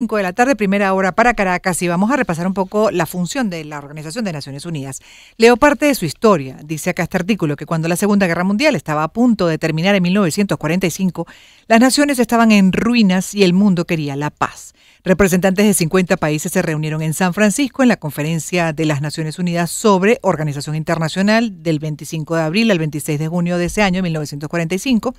5 de la tarde, primera hora para Caracas, y vamos a repasar un poco la función de la Organización de Naciones Unidas. Leo parte de su historia. Dice acá este artículo que cuando la Segunda Guerra Mundial estaba a punto de terminar en 1945, las naciones estaban en ruinas y el mundo quería la paz. Representantes de 50 países se reunieron en San Francisco en la Conferencia de las Naciones Unidas sobre Organización Internacional del 25 de abril al 26 de junio de ese año, 1945.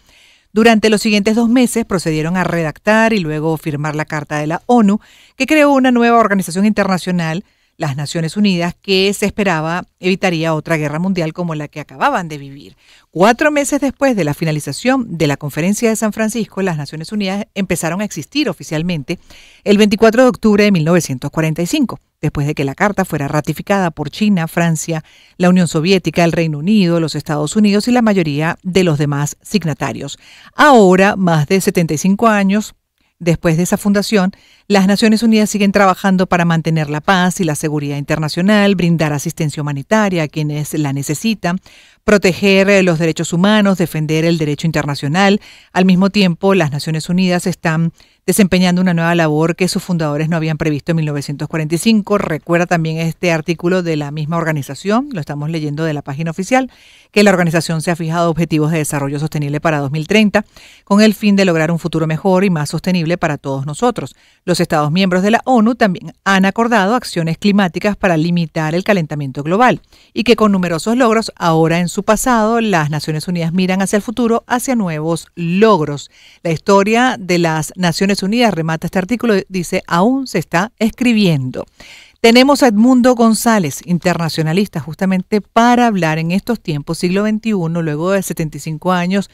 Durante los siguientes 2 meses procedieron a redactar y luego firmar la Carta de la ONU, que creó una nueva organización internacional, las Naciones Unidas, que se esperaba evitaría otra guerra mundial como la que acababan de vivir. 4 meses después de la finalización de la Conferencia de San Francisco, las Naciones Unidas empezaron a existir oficialmente el 24 de octubre de 1945. Después de que la carta fuera ratificada por China, Francia, la Unión Soviética, el Reino Unido, los Estados Unidos y la mayoría de los demás signatarios. Ahora, más de 75 años después de esa fundación, las Naciones Unidas siguen trabajando para mantener la paz y la seguridad internacional, brindar asistencia humanitaria a quienes la necesitan, proteger los derechos humanos, defender el derecho internacional. Al mismo tiempo, las Naciones Unidas están desempeñando una nueva labor que sus fundadores no habían previsto en 1945. Recuerda también este artículo de la misma organización, lo estamos leyendo de la página oficial, que la organización se ha fijado objetivos de desarrollo sostenible para 2030 con el fin de lograr un futuro mejor y más sostenible para todos nosotros. Los Estados miembros de la ONU también han acordado acciones climáticas para limitar el calentamiento global y que con numerosos logros ahora en su pasado, las Naciones Unidas miran hacia el futuro, hacia nuevos logros. La historia de las Naciones Unidas, remata este artículo, dice, aún se está escribiendo. Tenemos a Edmundo González, internacionalista, justamente para hablar en estos tiempos, siglo XXI, luego de 75 años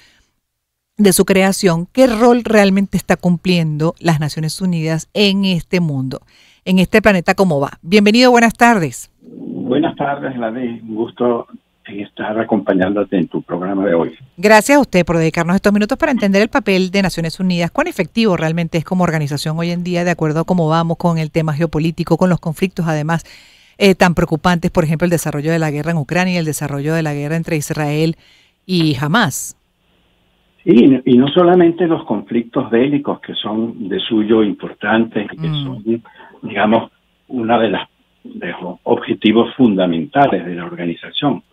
de su creación, qué rol realmente está cumpliendo las Naciones Unidas en este mundo, en este planeta, cómo va. Bienvenido, buenas tardes. Buenas tardes, Gladys. Un gusto en estar acompañándote en tu programa de hoy. Gracias a usted por dedicarnos estos minutos para entender el papel de Naciones Unidas, cuán efectivo realmente es como organización hoy en día, de acuerdo a cómo vamos con el tema geopolítico, con los conflictos además tan preocupantes, por ejemplo, el desarrollo de la guerra en Ucrania y el desarrollo de la guerra entre Israel y Hamás. Sí, y no solamente los conflictos bélicos, que son de suyo importantes, que son, digamos, una de los objetivos fundamentales de la organización,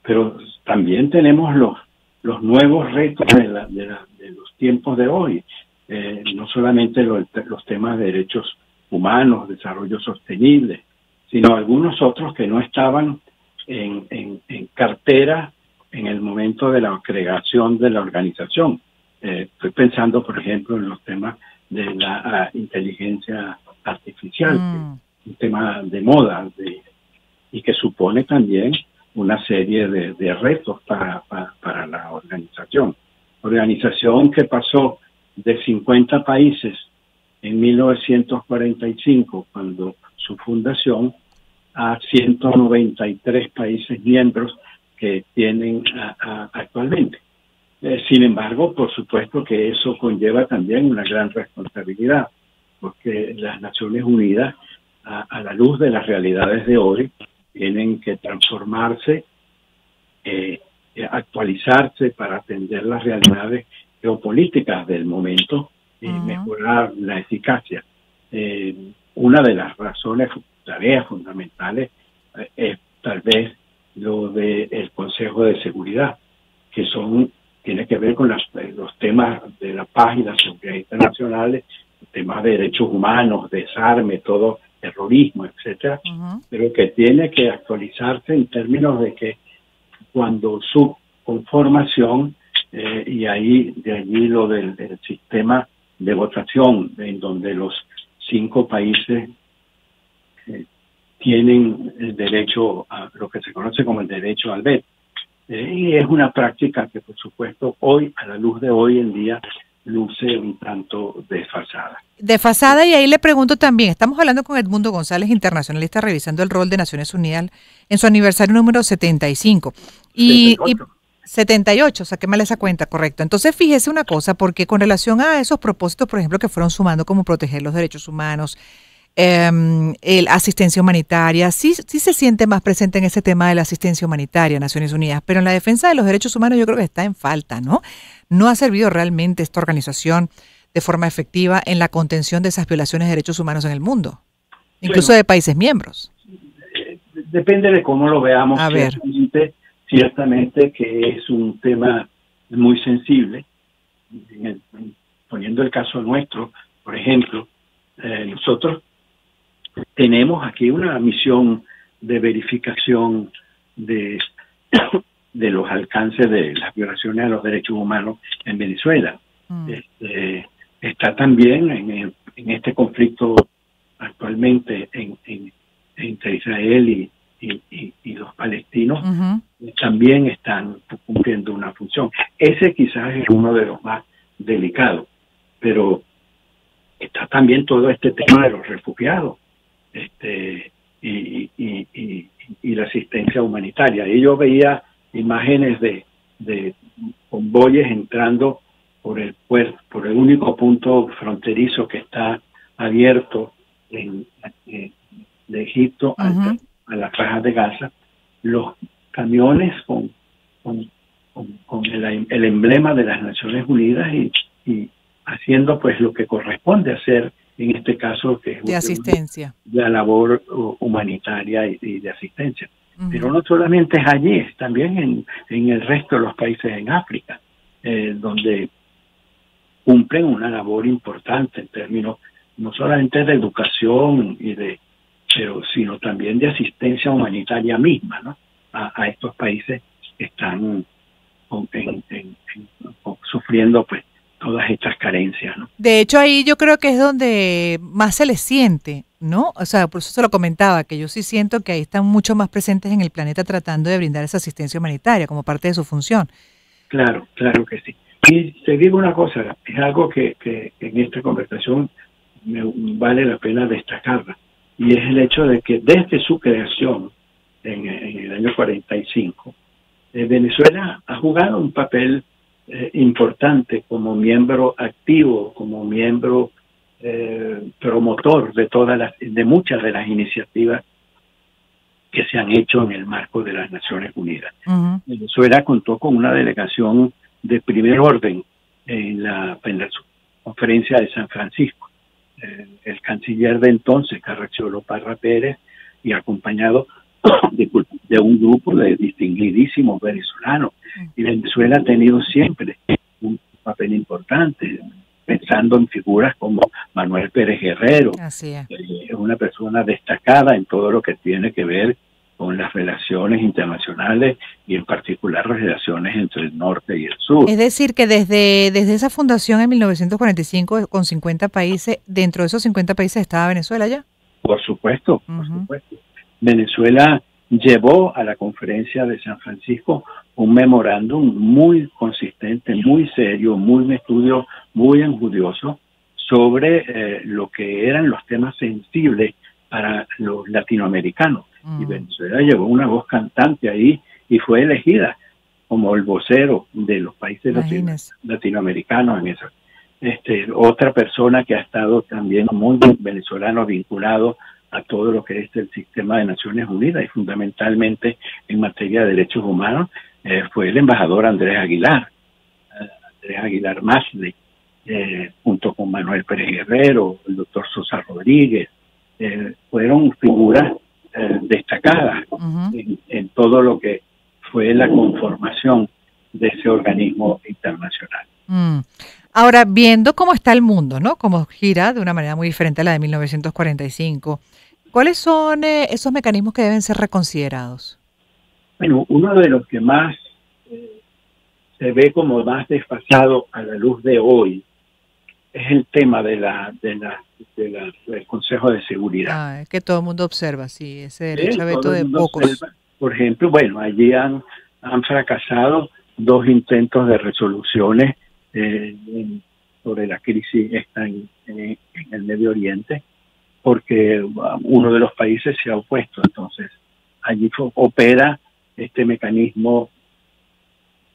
pero también tenemos los nuevos retos de los tiempos de hoy, no solamente los temas de derechos humanos, desarrollo sostenible, sino algunos otros que no estaban en cartera en el momento de la creación de la organización. Estoy pensando, por ejemplo, en los temas de la inteligencia artificial, un tema de moda y que supone también una serie de retos para la organización. Organización que pasó de 50 países en 1945, cuando su fundación, a 193 países miembros que tienen actualmente. Sin embargo, por supuesto que eso conlleva también una gran responsabilidad, porque las Naciones Unidas, a la luz de las realidades de hoy, tienen que transformarse, actualizarse para atender las realidades geopolíticas del momento y mejorar la eficacia. Una de las tareas fundamentales es tal vez lo del Consejo de Seguridad, que tiene que ver con los temas de la paz y la seguridad internacionales, temas de derechos humanos, desarme, todo, terrorismo, etcétera, pero que tiene que actualizarse en términos de que cuando su conformación, y de allí lo del sistema de votación, en donde los 5 países tienen el derecho a lo que se conoce como el derecho al veto. Y es una práctica que, por supuesto, hoy, a la luz de hoy en día, luce un tanto desfasada. Desfasada, y ahí le pregunto también, estamos hablando con Edmundo González, internacionalista, revisando el rol de Naciones Unidas en su aniversario número 75. Y 78, saquémosle esa cuenta, correcto. Entonces, fíjese una cosa, porque con relación a esos propósitos, por ejemplo, que fueron sumando, como proteger los derechos humanos, asistencia humanitaria, sí se siente más presente en ese tema de la asistencia humanitaria, Naciones Unidas, pero en la defensa de los derechos humanos yo creo que está en falta, ¿no? No ha servido realmente esta organización de forma efectiva en la contención de esas violaciones de derechos humanos en el mundo, incluso bueno, de países miembros. Depende de cómo lo veamos. A ver. Ciertamente que es un tema muy sensible. Poniendo el caso nuestro, por ejemplo, nosotros tenemos aquí una misión de verificación de los alcances de las violaciones a los derechos humanos en Venezuela. Está también en este conflicto actualmente entre Israel y los palestinos, también están cumpliendo una función. Ese quizás es uno de los más delicados, pero está también todo este tema de los refugiados y la asistencia humanitaria. Y yo veía imágenes de convoyes entrando por el puerto, por el único punto fronterizo que está abierto de Egipto a la Franja de Gaza, los camiones con el emblema de las Naciones Unidas y haciendo pues lo que corresponde hacer en este caso, que es de asistencia, la labor humanitaria y de asistencia. Pero no solamente es allí, es también en el resto de los países en África, donde cumplen una labor importante en términos no solamente de educación sino también de asistencia humanitaria misma, ¿no? A estos países que están sufriendo pues todas estas carencias, ¿no? De hecho, ahí yo creo que es donde más se les siente, ¿no? O sea, por eso se lo comentaba, que yo sí siento que ahí están mucho más presentes en el planeta tratando de brindar esa asistencia humanitaria como parte de su función. Claro que sí. Y te digo una cosa, es algo que en esta conversación me vale la pena destacarla, y es el hecho de que desde su creación en el año 45, Venezuela ha jugado un papel importante como miembro activo, como miembro promotor de muchas de las iniciativas que se han hecho en el marco de las Naciones Unidas. Venezuela contó con una delegación de primer orden en la conferencia de San Francisco. El canciller de entonces, Carraciolo Parra Pérez, y acompañado de un grupo de distinguidísimos venezolanos. Y Venezuela ha tenido siempre un papel importante, pensando en figuras como Manuel Pérez Guerrero. Así es. Una persona destacada en todo lo que tiene que ver con las relaciones internacionales y en particular las relaciones entre el norte y el sur. Es decir, que desde esa fundación en 1945 con 50 países, dentro de esos 50 países estaba Venezuela ya. Por supuesto, por supuesto. Venezuela llevó a la conferencia de San Francisco un memorándum muy consistente, muy serio, un estudio muy enjudioso sobre lo que eran los temas sensibles para los latinoamericanos. Y Venezuela llevó una voz cantante ahí y fue elegida como el vocero de los países latinoamericanos en eso. Otra persona que ha estado también muy venezolano vinculado a todo lo que es el sistema de Naciones Unidas y fundamentalmente en materia de derechos humanos fue el embajador Andrés Aguilar Masli, junto con Manuel Pérez Guerrero, el doctor Sosa Rodríguez, fueron figuras destacadas en todo lo que fue la conformación de ese organismo internacional. Ahora, viendo cómo está el mundo, ¿no? Cómo gira de una manera muy diferente a la de 1945, ¿cuáles son esos mecanismos que deben ser reconsiderados? Bueno, uno de los que más se ve como más desfasado a la luz de hoy es el tema del Consejo de Seguridad. Es que todo el mundo observa, sí, ese derecho a veto de pocos. Observa. Por ejemplo, bueno, allí han fracasado 2 intentos de resoluciones sobre la crisis en el Medio Oriente, porque uno de los países se ha opuesto. Entonces, allí opera este mecanismo,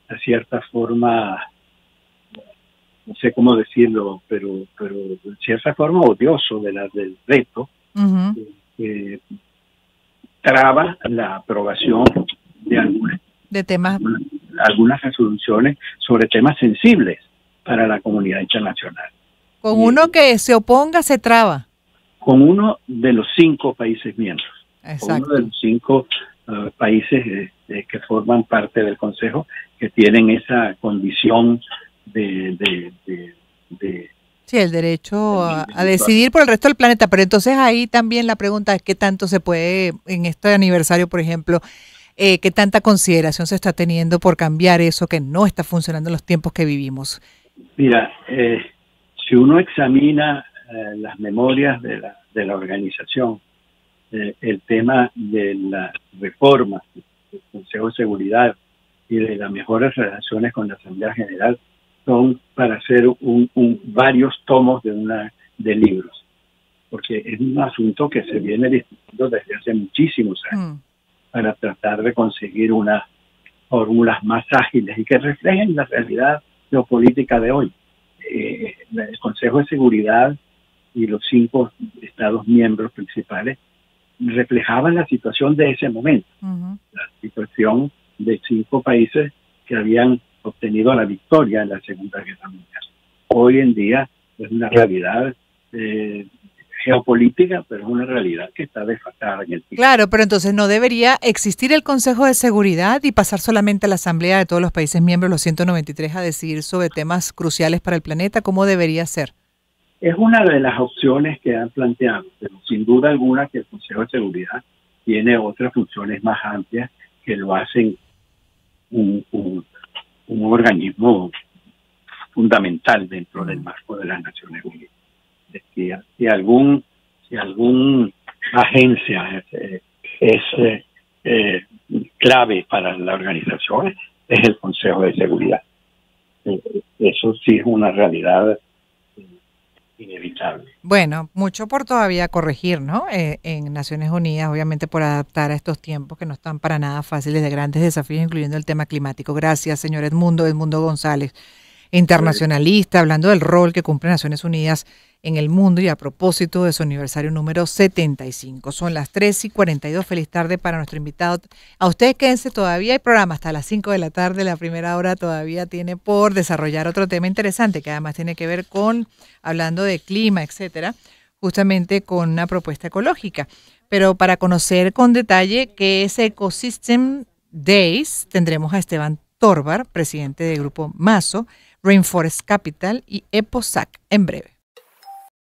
de cierta forma, no sé cómo decirlo, pero de cierta forma odioso del veto, traba la aprobación de algunas resoluciones sobre temas sensibles para la comunidad internacional. Con uno que se oponga se traba. Con uno de los 5 países miembros. Exacto. Uno de los 5 países que forman parte del Consejo, que tienen esa condición de sí, el derecho a decidir por el resto del planeta. Pero entonces ahí también la pregunta es qué tanto se puede, en este aniversario, por ejemplo, qué tanta consideración se está teniendo por cambiar eso que no está funcionando en los tiempos que vivimos. Mira, si uno examina las memorias de la organización, el tema de la reforma del Consejo de Seguridad y de las mejores relaciones con la Asamblea General son para hacer varios tomos de libros, porque es un asunto que se viene discutiendo desde hace muchísimos años para tratar de conseguir unas fórmulas más ágiles y que reflejen la realidad geopolítica de hoy. El Consejo de Seguridad y los 5 Estados miembros principales reflejaban la situación de ese momento, la situación de 5 países que habían obtenido la victoria en la Segunda Guerra Mundial. Hoy en día es una realidad geopolítica, pero es una realidad que está desfasada en el tiempo. Claro, pero entonces no debería existir el Consejo de Seguridad y pasar solamente a la Asamblea de todos los países miembros, los 193, a decidir sobre temas cruciales para el planeta. ¿Cómo debería ser? Es una de las opciones que han planteado, pero sin duda alguna que el Consejo de Seguridad tiene otras funciones más amplias que lo hacen un organismo fundamental dentro del marco de las Naciones Unidas. Si algún agencia es clave para la organización, es el Consejo de Seguridad. Eso sí es una realidad inevitable. Bueno, mucho por todavía corregir, ¿no? En Naciones Unidas, obviamente por adaptar a estos tiempos que no están para nada fáciles, de grandes desafíos, incluyendo el tema climático. Gracias, señor Edmundo González, internacionalista, hablando del rol que cumple Naciones Unidas en el mundo y a propósito de su aniversario número 75. Son las 3:42. Feliz tarde para nuestro invitado. A ustedes quédense, todavía hay programa hasta las 5 de la tarde. La primera hora todavía tiene por desarrollar otro tema interesante que además tiene que ver con, hablando de clima, etcétera, justamente con una propuesta ecológica. Pero para conocer con detalle qué es Ecosystem Days, tendremos a Esteban Torbar, presidente del grupo MASO, Rainforest Capital y EPOSAC en breve.